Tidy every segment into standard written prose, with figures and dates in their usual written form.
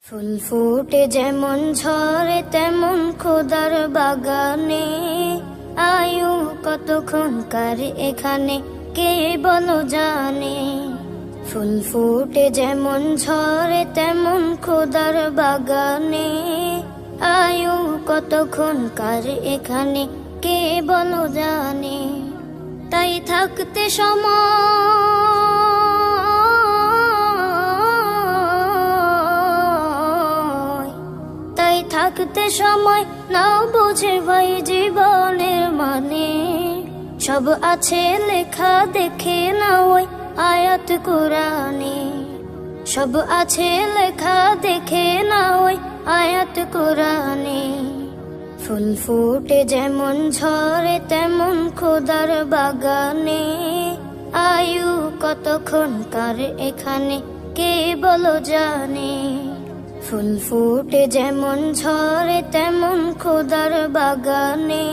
ফুল ফুটে যেমন ঝরে তেমন খোদার বাগানে, আয়ু কতক্ষণকার এখানে কে বলো জানে। ফুল ফুটে যেমন ঝরে তেমন খোদার বাগানে, আয়ু কতক্ষণকার এখানে কে বলো জানে। তাই থাকতে থাকতে সময় না বুঝে ভাই জীবনের মানে, সব আছে লেখা দেখে না ওই আয়াত কোরআনে। সব আছে লেখা দেখে না ওই আয়াত কোরআনে। ফুল ফুটে যেমন ঝরে তেমন খোদার বাগানে, আয়ু কতক্ষণকার এখানে কে বলো জানে। ফুল ফুটে যেমন ঝরে তেমন খোদার বাগানে,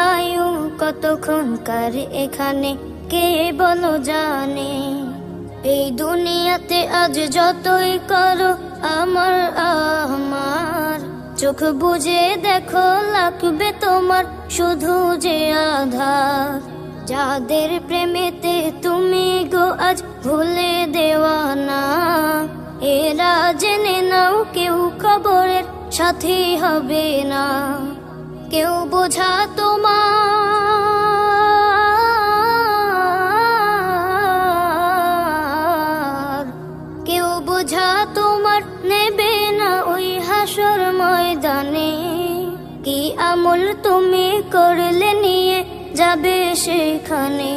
আয়ু কতক্ষণকার এখানে কে বলো জানে। এই দুনিয়াতে আজ যতই করো আমার চোখ বুঝে দেখো লাগবে তোমার শুধু যে আধার। যাদের প্রেমেতে তুমি গো আজ ভুলে দেওয়ানা, এরা জেনে নাও কেউ কবরের সাথী হবে না। কেউ বোঝা তোমার নেবে না ওই হাসর ময়দানে। কি আমল তুমি করলে নিয়ে যাবে সেখানে।